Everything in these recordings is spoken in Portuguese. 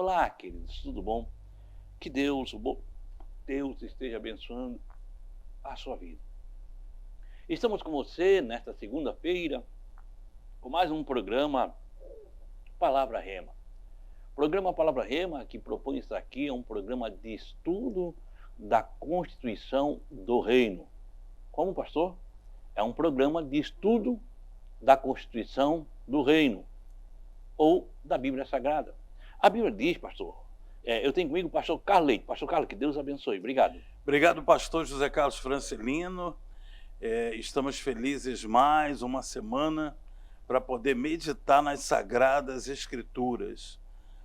Olá, queridos, tudo bom? Que Deus, o bom Deus esteja abençoando a sua vida. Estamos com você nesta segunda-feira com mais um programa Palavra Rema. O programa Palavra Rema, que propõe isso aqui, é um programa de estudo da Constituição do Reino. Como, pastor? É um programa de estudo da Constituição do Reino, ou da Bíblia Sagrada. A Bíblia diz, pastor, eu tenho comigo o pastor Carlos Leite. Pastor Carlos, que Deus abençoe. Obrigado. Obrigado, pastor José Carlos Francelino. Estamos felizes mais uma semana para poder meditar nas Sagradas Escrituras.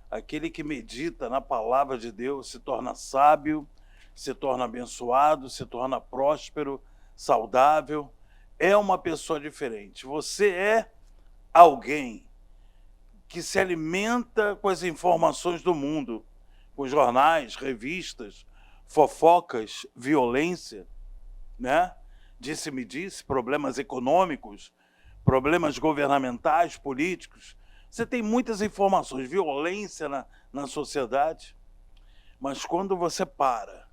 Aquele que medita na palavra de Deus se torna sábio, se torna abençoado, se torna próspero, saudável, é uma pessoa diferente. Você é alguém que se alimenta com as informações do mundo, com jornais, revistas, fofocas, violência, né? Disse-me-disse, problemas econômicos, problemas governamentais, políticos. Você tem muitas informações, violência na sociedade, mas quando você para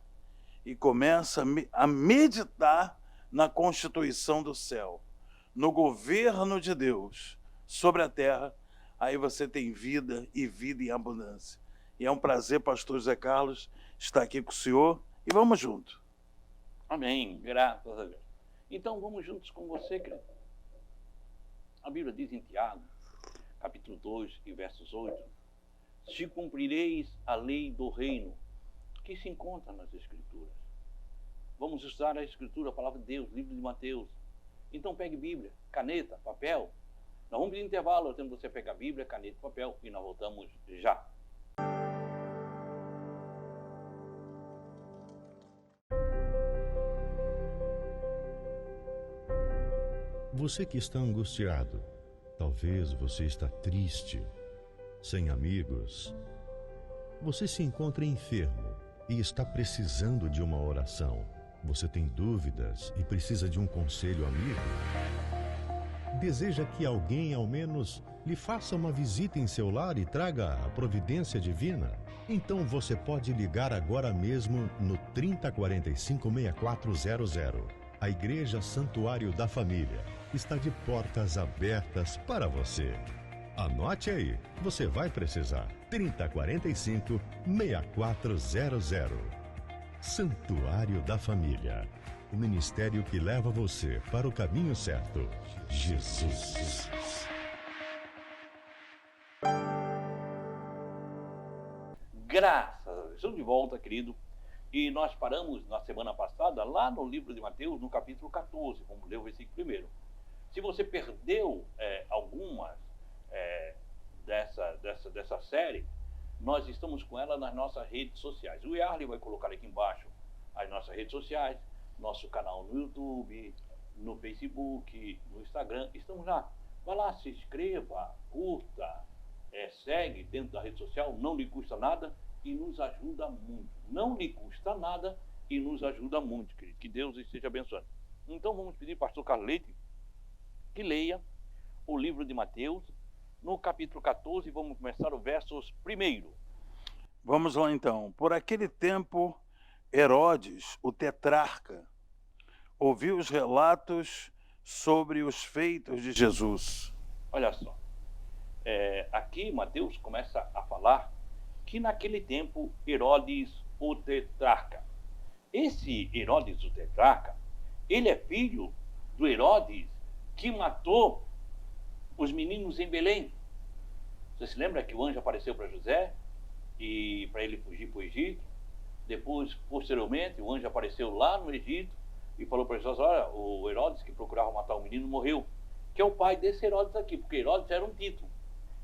e começa a meditar na Constituição do céu, no governo de Deus sobre a terra, aí você tem vida e vida em abundância. E é um prazer, pastor José Carlos, estar aqui com o senhor e vamos junto. Amém, graças a Deus. Então vamos juntos com você, querido. A Bíblia diz em Tiago, capítulo 2 e versos 8, se cumprireis a lei do reino, que se encontra nas Escrituras. Vamos estudar a Escritura, a palavra de Deus, livro de Mateus. Então pegue Bíblia, caneta, papel. Nós vamos de intervalo, eu tenho que você pegar Bíblia, caneta e papel e nós voltamos já. Você que está angustiado, talvez você está triste, sem amigos. Você se encontra enfermo e está precisando de uma oração. Você tem dúvidas e precisa de um conselho amigo? Deseja que alguém, ao menos, lhe faça uma visita em seu lar e traga a providência divina? Então você pode ligar agora mesmo no 3045-6400. A Igreja Santuário da Família está de portas abertas para você. Anote aí, você vai precisar. 3045-6400. Santuário da Família. O ministério que leva você para o caminho certo. Jesus. Graças a Deus. Estamos de volta, querido. E nós paramos na semana passada lá no livro de Mateus, no capítulo 14. Vamos ler o versículo primeiro. Se você perdeu algumas dessa série, nós estamos com ela nas nossas redes sociais. O Yarley vai colocar aqui embaixo as nossas redes sociais, nosso canal no YouTube, no Facebook, no Instagram. Estamos lá. Vai lá, se inscreva, curta, segue dentro da rede social, não lhe custa nada e nos ajuda muito. Não lhe custa nada e nos ajuda muito, querido. Que Deus esteja abençoando. Então vamos pedir ao pastor Carlos Leite que leia o livro de Mateus, no capítulo 14, vamos começar o versos 1. Vamos lá então. Por aquele tempo, Herodes, o tetrarca, ouviu os relatos sobre os feitos de Jesus. Olha só, aqui Mateus começa a falar que naquele tempo Herodes, o tetrarca. Esse Herodes, o tetrarca, ele é filho do Herodes que matou os meninos em Belém. Você se lembra que o anjo apareceu para José e para ele fugir para o Egito? Depois, posteriormente, o anjo apareceu lá no Egito e falou para Jesus: olha, o Herodes que procurava matar o menino morreu, que é o pai desse Herodes aqui, porque Herodes era um título.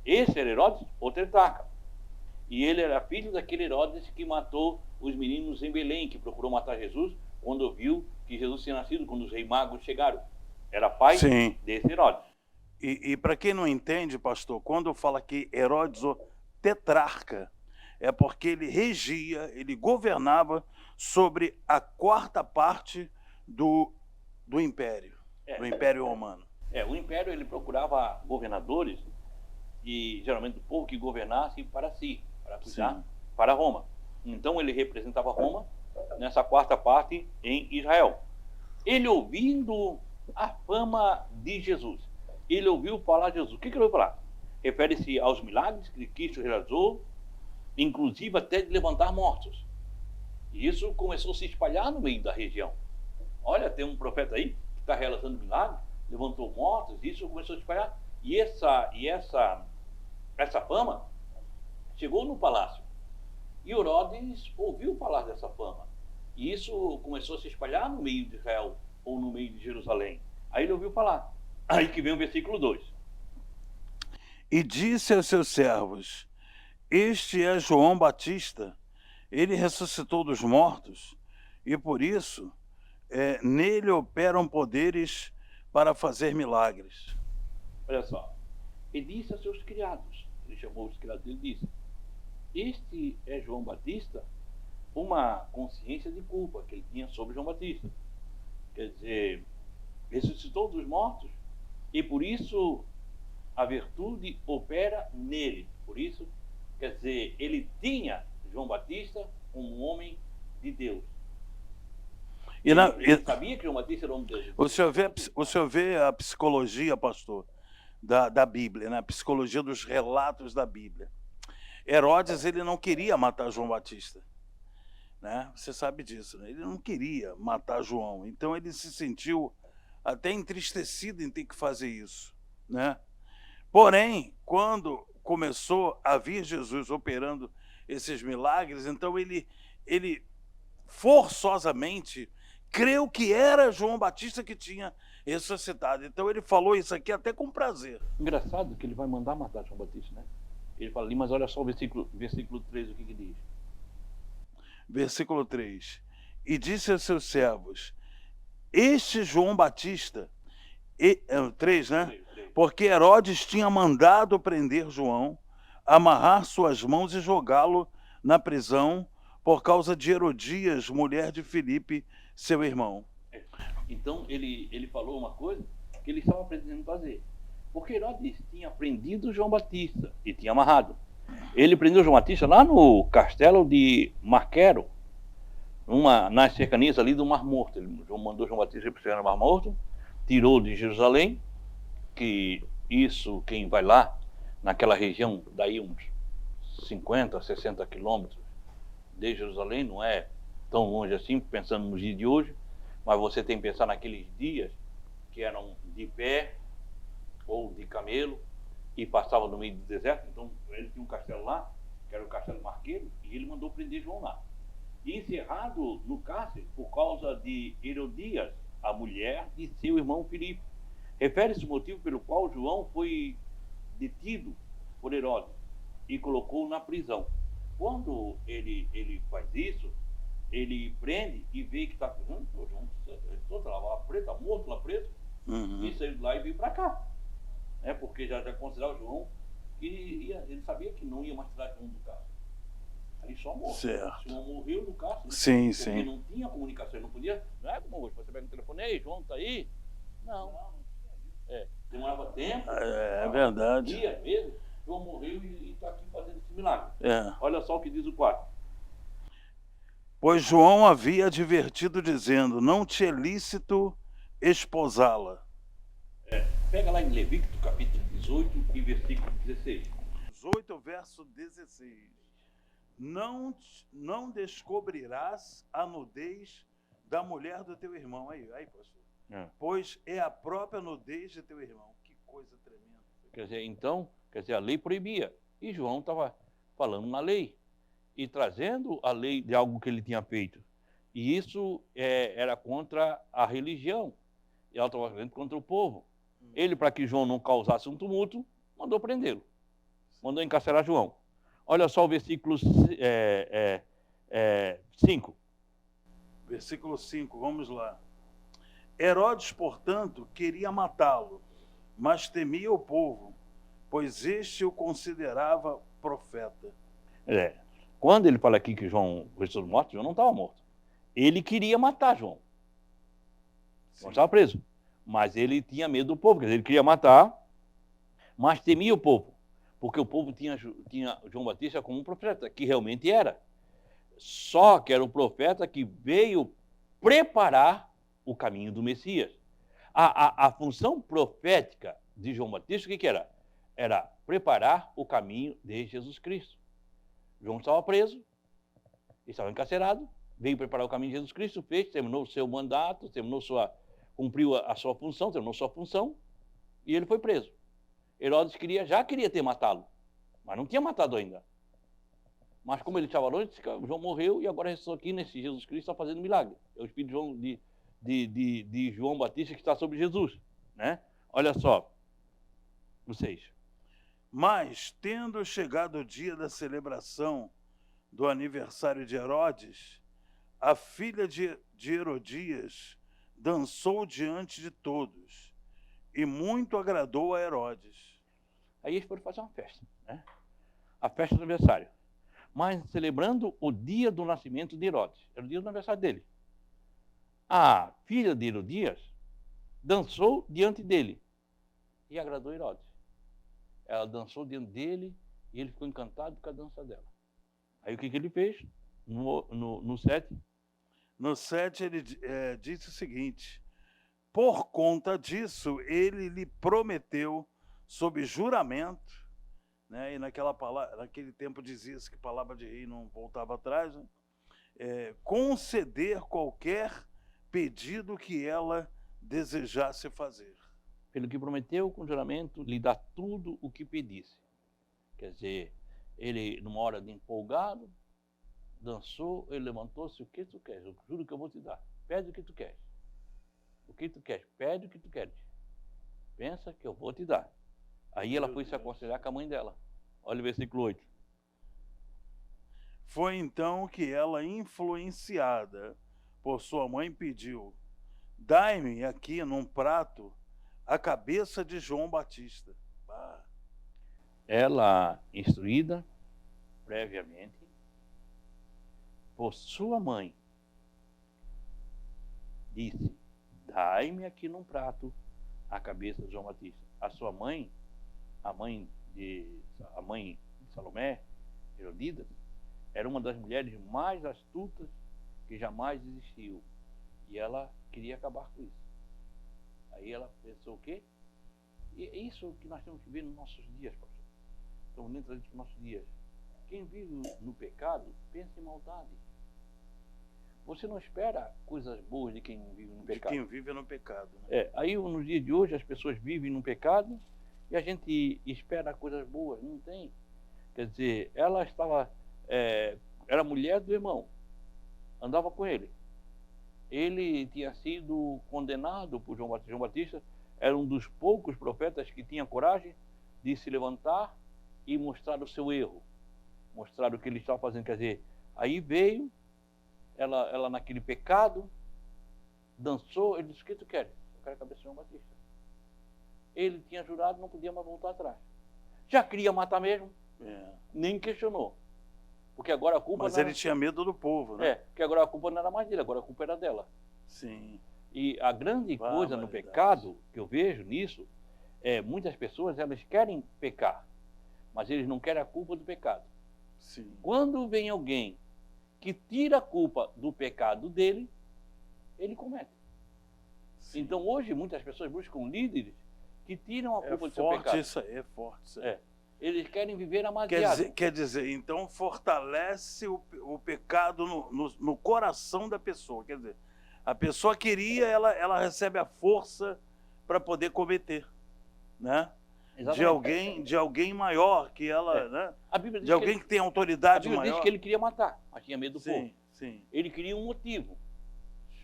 Esse era Herodes, o tetrarca. E ele era filho daquele Herodes que matou os meninos em Belém, que procurou matar Jesus quando viu que Jesus tinha nascido, quando os reis magos chegaram. Era pai Sim. desse Herodes. E para quem não entende, pastor, quando fala que Herodes, o tetrarca, é porque ele regia, ele governava sobre a quarta parte do império, do Império Romano. O império ele procurava governadores, e geralmente o povo que governasse para si. para cuidar para Roma. Então ele representava Roma nessa quarta parte em Israel. Ele ouvindo a fama de Jesus, ele ouviu falar de Jesus. O que ele ouviu falar? Refere-se aos milagres que Cristo realizou, inclusive até de levantar mortos. E isso começou a se espalhar no meio da região. Olha, tem um profeta aí que está realizando milagres, levantou mortos, isso começou a se espalhar. E essa fama chegou no palácio. E Herodes ouviu falar dessa fama. E isso começou a se espalhar no meio de Israel, ou no meio de Jerusalém. Aí ele ouviu falar. Aí que vem o versículo 2. E disse aos seus servos: Este é João Batista, ele ressuscitou dos mortos, e por isso nele operam poderes para fazer milagres. Olha só, ele disse a seus criados, ele chamou os criados, ele disse: Este é João Batista, uma consciência de culpa que ele tinha sobre João Batista. Quer dizer, ressuscitou dos mortos, e por isso a virtude opera nele. Por isso, quer dizer, ele tinha João Batista como um homem de Deus. Ele sabia que João Batista era um homem de Deus. O senhor vê a psicologia, pastor, da Bíblia, né? A psicologia dos relatos da Bíblia. Herodes, ele não queria matar João Batista, né? Você sabe disso, né? Ele não queria matar João, então ele se sentiu até entristecido em ter que fazer isso, né? Porém, quando começou a vir Jesus operando esses milagres, então ele forçosamente creu que era João Batista que tinha ressuscitado. Então ele falou isso aqui até com prazer. Engraçado que ele vai mandar matar João Batista, né? Ele fala ali, mas olha só o versículo 3, o que diz? Versículo 3. E disse aos seus servos: Este João Batista, 3, né? 3. Porque Herodes tinha mandado prender João, amarrar suas mãos e jogá-lo na prisão por causa de Herodias, mulher de Filipe, seu irmão. Então ele falou uma coisa que ele estava pretendendo fazer. Porque Herodes tinha prendido João Batista e tinha amarrado. Ele prendeu João Batista lá no castelo de Marquero, nas cercanias ali do Mar Morto. Ele mandou João Batista para o Mar Morto, tirou de Jerusalém, que isso, quem vai lá, naquela região, daí uns 50, 60 quilômetros de Jerusalém, não é tão longe assim, pensando nos dias de hoje, mas você tem que pensar naqueles dias que eram de pé ou de camelo e passavam no meio do deserto. Então ele tinha um castelo lá, que era o castelo Marqueiro, e ele mandou prender João lá. E encerrado no cárcere por causa de Herodias, a mulher de seu irmão Filipe. Refere-se ao motivo pelo qual João foi detido por Herodes e colocou na prisão. Quando ele faz isso, ele prende e vê que está fazendo, João está lá preso, está morto lá preso, e saiu de lá e veio para cá. Porque já considerava João que ele sabia que não ia mais tirar João do cárcere. Aí só morreu. Certo. João morreu no cárcere, porque não tinha comunicação, ele não podia, não é como hoje, você pega o telefone, ei, João está aí? Não tinha isso. Demorava tempo. É verdade. Dias mesmo, João morreu e está aqui fazendo esse milagre. É. Olha só o que diz o 4. Pois João havia advertido, dizendo: Não te é lícito esposá-la. Pega lá em Levítico, capítulo 18 e versículo 16. 18, verso 16. Não descobrirás a nudez da mulher do teu irmão. Aí, pastor. Pois é a própria nudez de teu irmão. Que coisa tremenda. Quer dizer, a lei proibia. E João estava falando na lei e trazendo a lei de algo que ele tinha feito. E isso era contra a religião. E ela estava fazendo contra o povo. Ele, para que João não causasse um tumulto, mandou prendê-lo. Mandou encarcerar João. Olha só o versículo 5. Versículo 5, vamos lá. Herodes, portanto, queria matá-lo, mas temia o povo, pois este o considerava profeta. Quando ele fala aqui que João ressuscitou morto, João não estava morto. Ele queria matar João. João estava preso. Mas ele tinha medo do povo, quer dizer, ele queria matar, mas temia o povo, Porque o povo tinha João Batista como um profeta, que realmente era. Só que era um profeta que veio preparar o caminho do Messias. A função profética de João Batista, o que era? Era preparar o caminho de Jesus Cristo. João estava preso, estava encarcerado, veio preparar o caminho de Jesus Cristo, fez, terminou o seu mandato, cumpriu a sua função, terminou sua função, e ele foi preso. Herodes já queria ter matá-lo, mas não tinha matado ainda. Mas como ele estava longe, João morreu e agora ressuscitou aqui nesse Jesus Cristo, está fazendo milagre. É o Espírito de João Batista que está sobre Jesus, né? Olha só, vocês. Mas, tendo chegado o dia da celebração do aniversário de Herodes, a filha de Herodias dançou diante de todos e muito agradou a Herodes. Aí eles foram fazer uma festa, né? A festa do aniversário. Mas celebrando o dia do nascimento de Herodes. Era o dia do aniversário dele. A filha de Herodias dançou diante dele e agradou Herodes. Ela dançou diante dele e ele ficou encantado com a dança dela. Aí o que ele fez? No 7. No 7 ele disse o seguinte: por conta disso, ele lhe prometeu, sob juramento, né? E naquele tempo dizia-se que palavra de rei não voltava atrás, né? Conceder qualquer pedido que ela desejasse fazer. Pelo que prometeu, com juramento, lhe dá tudo o que pedisse. Quer dizer, ele, numa hora de empolgado, dançou, ele levantou-se: o que tu queres? Eu juro que eu vou te dar. Pede o que tu queres. O que tu queres? Pede o que tu queres. Pensa que eu vou te dar. Aí ela foi se aconselhar com a mãe dela. Olha o versículo 8. Foi então que ela, influenciada por sua mãe, pediu: dai-me aqui num prato a cabeça de João Batista. Ela, instruída previamente por sua mãe, disse: dai-me aqui num prato a cabeça de João Batista. A sua mãe, a mãe de Salomé, Herodías, era uma das mulheres mais astutas que jamais existiu. E ela queria acabar com isso. Aí ela pensou o quê? E é isso que nós temos que ver nos nossos dias, pastor. Estamos dentro dos nossos dias. Quem vive no pecado, pensa em maldade. Você não espera coisas boas de quem vive no pecado. De quem vive no pecado. Né? Aí nos dias de hoje as pessoas vivem no pecado e a gente espera coisas boas. Não tem. Quer dizer, ela estava... era mulher do irmão. Andava com ele. Ele tinha sido condenado por João Batista. João Batista era um dos poucos profetas que tinha coragem de se levantar e mostrar o seu erro. Mostrar o que ele estava fazendo. Quer dizer, aí veio ela naquele pecado, dançou, ele disse: o que tu queres? Eu quero a cabeça de João Batista. Ele tinha jurado, não podia mais voltar atrás. Já queria matar mesmo, nem questionou. Porque agora a culpa Mas ele tinha medo do povo, né? porque agora a culpa não era mais dele, agora a culpa era dela. Sim. E a grande coisa no pecado, que eu vejo nisso, muitas pessoas, elas querem pecar, mas eles não querem a culpa do pecado. Sim. Quando vem alguém que tira a culpa do pecado dele, ele comete. Sim. Então hoje muitas pessoas buscam líderes que tiram a culpa do seu pecado. Isso aí, é forte isso aí. Eles querem viver amasiado. Quer dizer, então fortalece o pecado no coração da pessoa. Quer dizer, a pessoa queria, ela recebe a força para poder cometer, né? De alguém maior que ela, né? A Bíblia diz de alguém que tem autoridade maior. A Bíblia diz que ele queria matar, mas tinha medo do povo. Sim. Ele queria um motivo.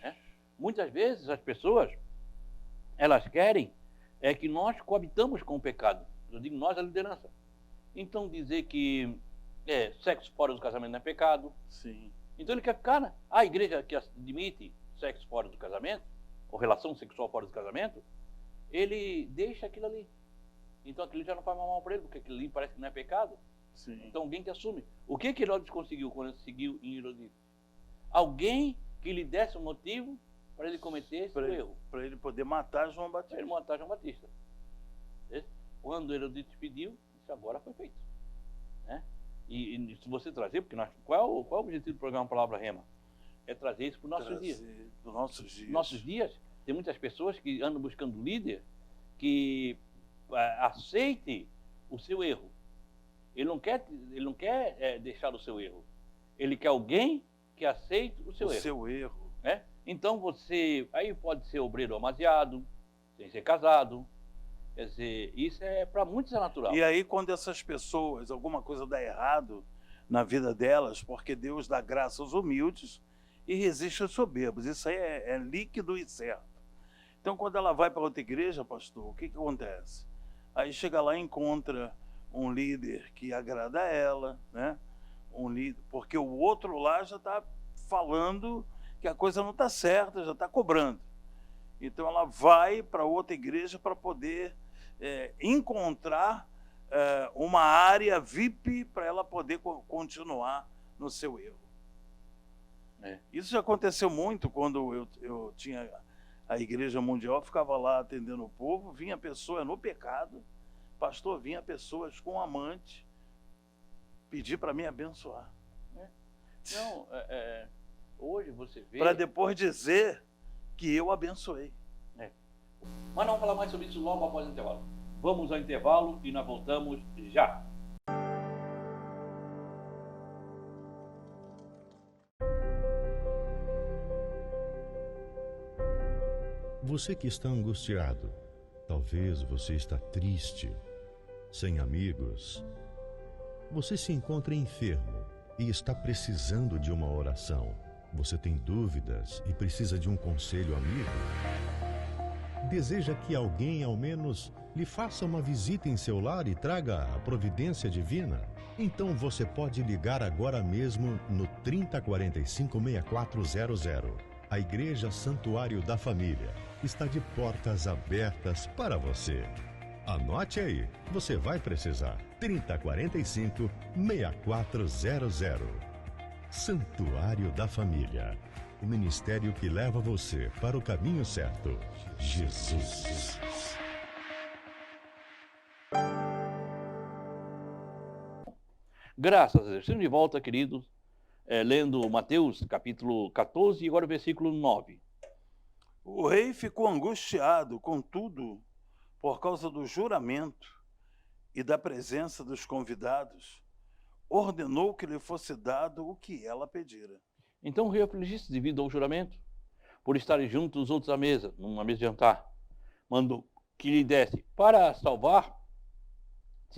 Né? Muitas vezes as pessoas, elas querem que nós coabitamos com o pecado. Eu digo nós, a liderança. Então dizer que sexo fora do casamento não é pecado. Sim. Então ele quer ficar, né? A igreja que admite sexo fora do casamento, ou relação sexual fora do casamento, ele deixa aquilo ali. Então aquilo já não faz mal para ele, porque aquilo ali parece que não é pecado. Sim. Então alguém que assume. O que Herodes conseguiu quando ele seguiu em Herodes? Alguém que lhe desse um motivo para ele cometer esse erro. Para ele poder matar João Batista. Para ele matar João Batista. Quando Herodes pediu, isso agora foi feito. Né? E se você trazer, porque qual é o objetivo do programa Palavra Rema? É trazer isso para os nossos dias. Dos nossos dias. Nossos dias, tem muitas pessoas que andam buscando líder que aceite o seu erro. Ele não quer deixar o seu erro. Ele quer alguém que aceite o seu erro. Seu erro. Né? Então você aí pode ser obreiro amasiado, sem ser casado. Quer dizer, isso para muitos é natural. E aí quando essas pessoas, alguma coisa dá errado na vida delas, porque Deus dá graça aos humildes e resiste aos soberbos. Isso aí é líquido e certo. Então quando ela vai para outra igreja, pastor, o que acontece? Aí chega lá e encontra um líder que agrada a ela, né? Um líder, porque o outro lá já está falando que a coisa não está certa, já está cobrando. Então ela vai para outra igreja para poder encontrar uma área VIP para ela poder continuar no seu erro. Isso já aconteceu muito quando eu tinha a Igreja Mundial, ficava lá atendendo o povo, vinha pessoa no pecado, pastor, vinha pessoas com amante pedir para me abençoar. Não, hoje você vê... Para depois dizer que eu abençoei. Mas não vamos falar mais sobre isso logo após o intervalo. Vamos ao intervalo e nós voltamos já. Você que está angustiado, talvez você está triste, sem amigos. Você se encontra enfermo e está precisando de uma oração. Você tem dúvidas e precisa de um conselho amigo? Deseja que alguém, ao menos, lhe faça uma visita em seu lar e traga a providência divina? Então você pode ligar agora mesmo no 3045-6400. A Igreja Santuário da Família está de portas abertas para você. Anote aí, você vai precisar. 3045-6400. Santuário da Família. O ministério que leva você para o caminho certo. Jesus. Graças a Deus. Estamos de volta, queridos, lendo Mateus, capítulo 14, e agora o versículo 9. O rei ficou angustiado, contudo, por causa do juramento e da presença dos convidados, ordenou que lhe fosse dado o que ela pedira. Então o rei afligiu-se devido ao juramento, por estarem juntos os outros à mesa, numa mesa de jantar. Mandou que lhe desse para salvar-se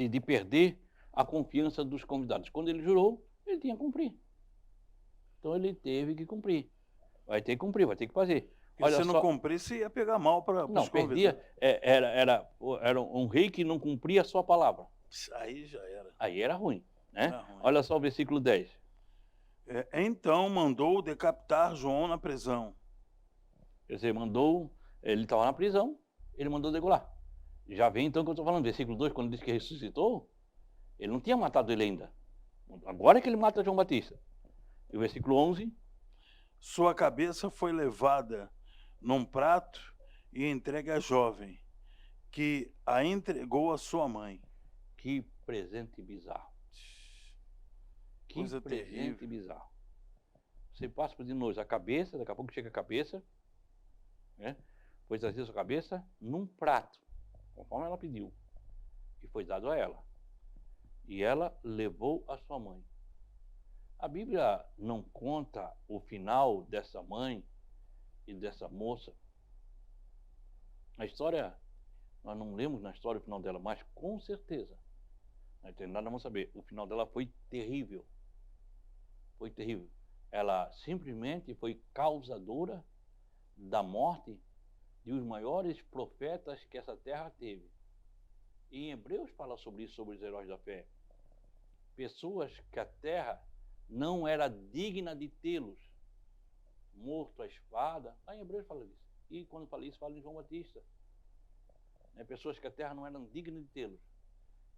de perder a confiança dos convidados. Quando ele jurou, ele tinha que cumprir. Então ele teve que cumprir. Vai ter que cumprir, vai ter que fazer. Porque se não cumprisse, ia pegar mal para os convidados. Era um rei que não cumpria a sua palavra. Aí já era. Aí era ruim, né? Era ruim. Olha só o versículo 10. Então mandou decapitar João na prisão. Quer dizer, ele estava na prisão, ele mandou degolar. Já vem então que eu estou falando, versículo 2, quando diz que ressuscitou, ele não tinha matado ele ainda. Agora é que ele mata João Batista. E o versículo 11. Sua cabeça foi levada num prato e entregue à jovem, que a entregou à sua mãe. Que presente bizarro. Que coisa presente terrível. Bizarro. Você passa de noite a cabeça, daqui a pouco chega a cabeça, né? Foi trazer sua cabeça num prato, conforme ela pediu, e foi dado a ela. E ela levou a sua mãe. A Bíblia não conta o final dessa mãe e dessa moça. A história, nós não lemos na história o final dela, mas com certeza, na eternidade vamos saber, o final dela foi terrível. Foi terrível. Ela simplesmente foi causadora da morte de os maiores profetas que essa terra teve. E em Hebreus fala sobre isso, sobre os heróis da fé. Pessoas que a terra não era digna de tê-los. Morto à espada. Lá em Hebreus fala disso. E quando fala isso, fala em João Batista. Pessoas que a terra não eram dignas de tê-los.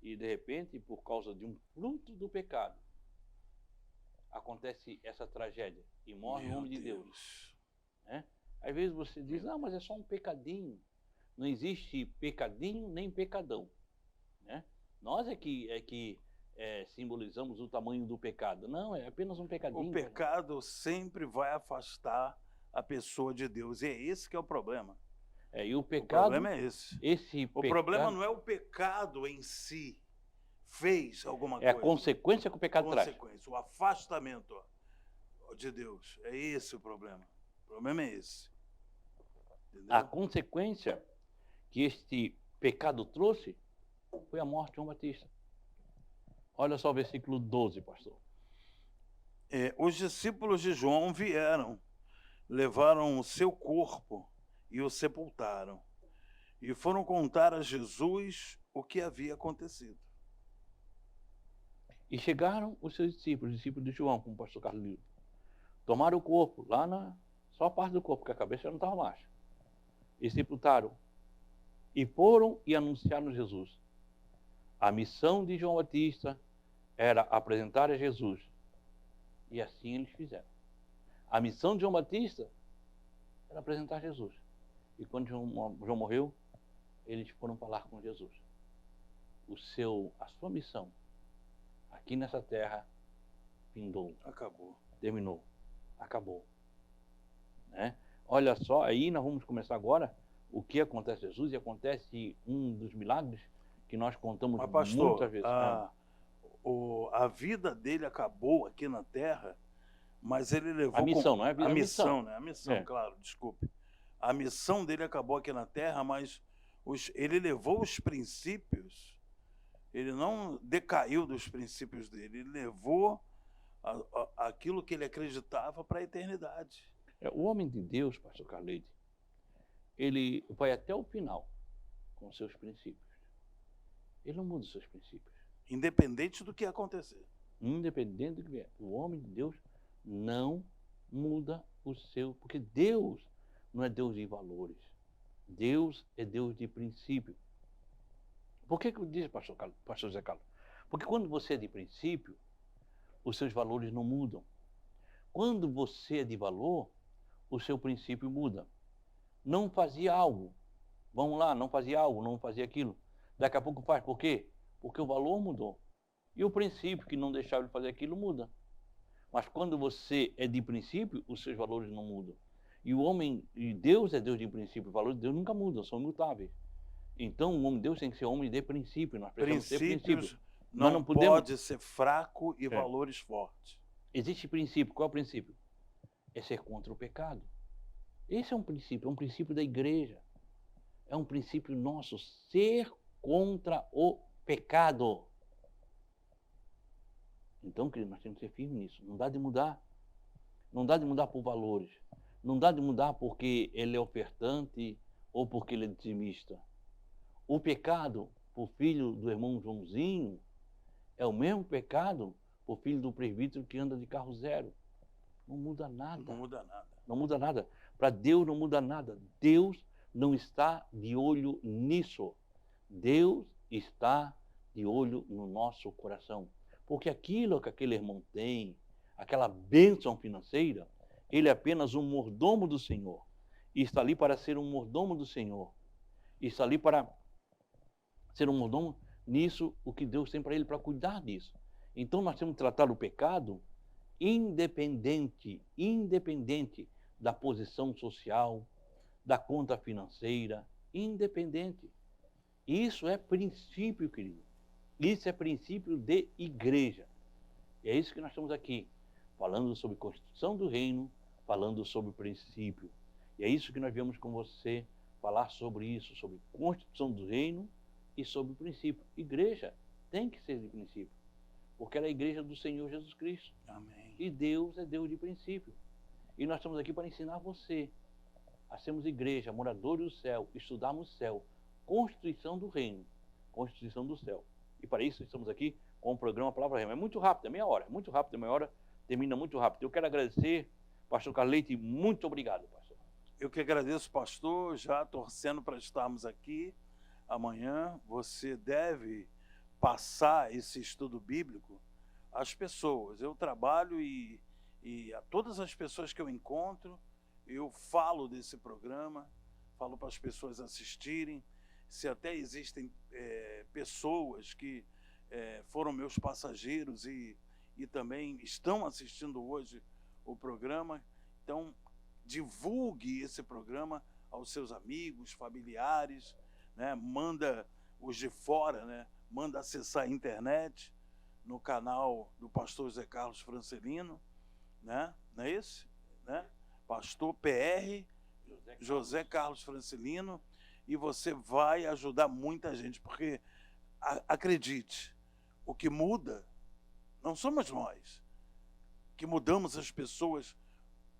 E de repente, por causa de um fruto do pecado, acontece essa tragédia. E morre o homem de Deus. Às vezes você diz, não, mas é só um pecadinho. Não existe pecadinho nem pecadão. Nós é que simbolizamos o tamanho do pecado. Não, é apenas um pecadinho. O pecado sempre vai afastar a pessoa de Deus. E é esse que é o problema. E o O pecado... problema é esse. O pecado, problema não é o pecado em si. Fez alguma é coisa. a consequência que o pecado traz. O afastamento de Deus. É esse o problema. O problema é esse. Entendeu? A consequência que este pecado trouxe foi a morte de João Batista. Olha só o versículo 12, pastor. Os discípulos de João vieram, levaram o seu corpo e o sepultaram, e foram contar a Jesus o que havia acontecido. E chegaram os seus discípulos, de João, como o pastor Carlos Lilo. Tomaram o corpo, só a parte do corpo, porque a cabeça não estava mais. E sepultaram. E foram e anunciaram Jesus. A missão de João Batista era apresentar a Jesus. E assim eles fizeram. A missão de João Batista era apresentar Jesus. E quando João morreu, eles foram falar com Jesus. A sua missão aqui nessa terra findou. Terminou. Acabou. Né? Olha só, aí nós vamos começar agora o que acontece a Jesus, e acontece um dos milagres que nós contamos muitas vezes. A vida dele acabou aqui na terra, mas ele levou... A missão, não é a vida, a missão, né? A missão, É. claro, desculpe. A missão dele acabou aqui na terra, mas ele levou os princípios, ele não decaiu dos princípios dele, ele levou aquilo que ele acreditava para a eternidade. O homem de Deus, pastor Carleide, ele vai até o final com seus princípios. Ele não muda os seus princípios. Independente do que acontecer. Independente do que vier. O homem de Deus não muda o seu... Porque Deus não é Deus de valores. Deus é Deus de princípio. Por que eu disse, pastor Zé Carlos? Porque quando você é de princípio, os seus valores não mudam. Quando você é de valor, o seu princípio muda. Não fazia algo. Vamos lá, não fazia algo, não fazia aquilo. Daqui a pouco faz. Por quê? Porque o valor mudou. E o princípio que não deixava de fazer aquilo muda. Mas quando você é de princípio, os seus valores não mudam. E Deus é Deus de princípio. Os valores de Deus nunca mudam, são imutáveis. Então o homem de Deus tem que ser homem de princípio. Nós precisamos ter princípios. Não pode ser fraco e valores fortes. Existe princípio. Qual é o princípio? É ser contra o pecado. Esse é um princípio da igreja. É um princípio nosso, ser contra o pecado. Então, querido, nós temos que ser firmes nisso. Não dá de mudar. Não dá de mudar por valores. Não dá de mudar porque ele é ofertante ou porque ele é dizimista. O pecado, por filho do irmão Joãozinho, é o mesmo pecado por filho do presbítero que anda de carro zero. Não muda nada. Não muda nada. Não muda nada. Para Deus não muda nada. Deus não está de olho nisso. Deus está de olho no nosso coração. Porque aquilo que aquele irmão tem, aquela bênção financeira, ele é apenas um mordomo do Senhor. E está ali para ser um mordomo do Senhor. E está ali para ser um mordomo nisso, o que Deus tem para ele, para cuidar disso. Então nós temos que tratar o pecado independente da posição social, da conta financeira, independente. Isso é princípio, querido. Isso é princípio de igreja. E é isso que nós estamos aqui, falando sobre construção do reino, falando sobre princípio. E é isso que nós viemos com você falar sobre isso, sobre construção do reino e sobre princípio. Igreja tem que ser de princípio, porque ela é a igreja do Senhor Jesus Cristo. Amém. E Deus é Deus de princípio. E nós estamos aqui para ensinar você a sermos igreja, moradores do céu, estudarmos o céu, constituição do reino, constituição do céu. E para isso estamos aqui com o programa Palavra Rema. É muito rápido, é meia hora, termina muito rápido. Eu quero agradecer, pastor Carleide, muito obrigado, pastor. Eu que agradeço, pastor, já torcendo para estarmos aqui amanhã. Você deve passar esse estudo bíblico às pessoas. Eu trabalho e a todas as pessoas que eu encontro, eu falo desse programa, falo para as pessoas assistirem. Se até existem pessoas que foram meus passageiros e também estão assistindo hoje o programa. Então, divulgue esse programa aos seus amigos, familiares, né? Manda os de fora, né? Manda acessar a internet no canal do pastor José Carlos Francelino, né? Não é esse? Né? Pastor PR José Carlos Francelino, e você vai ajudar muita gente, porque acredite, o que muda não somos nós, que mudamos as pessoas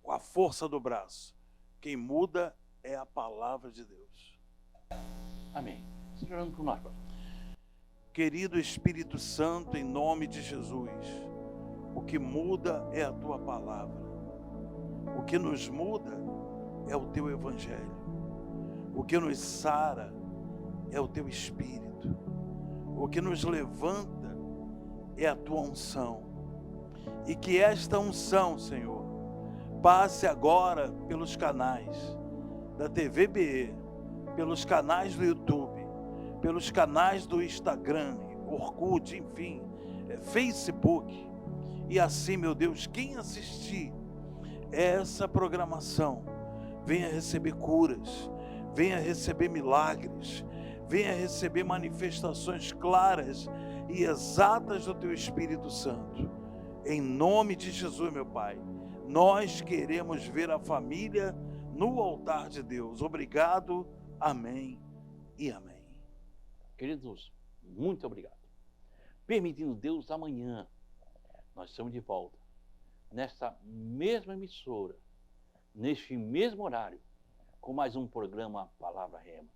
com a força do braço. Quem muda é a palavra de Deus. Amém. Seja orando por nós, pastor. Querido Espírito Santo, em nome de Jesus, o que muda é a tua palavra. O que nos muda é o teu evangelho. O que nos sara é o teu Espírito. O que nos levanta é a tua unção. E que esta unção, Senhor, passe agora pelos canais da TVBE, pelos canais do YouTube, pelos canais do Instagram, Orkut, enfim, Facebook. E assim, meu Deus, quem assistir essa programação venha receber curas, venha receber milagres, venha receber manifestações claras e exatas do teu Espírito Santo. Em nome de Jesus, meu Pai, nós queremos ver a família no altar de Deus. Obrigado, amém e amém. Queridos, muito obrigado. Permitindo Deus, amanhã nós estamos de volta nesta mesma emissora, neste mesmo horário, com mais um programa Palavra Rema.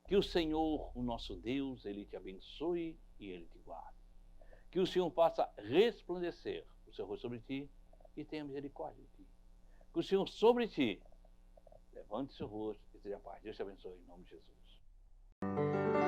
Que o Senhor, o nosso Deus, Ele te abençoe e Ele te guarde. Que o Senhor faça resplandecer o seu rosto sobre ti e tenha misericórdia de ti. Que o Senhor sobre ti levante seu rosto e seja a paz. Deus te abençoe em nome de Jesus.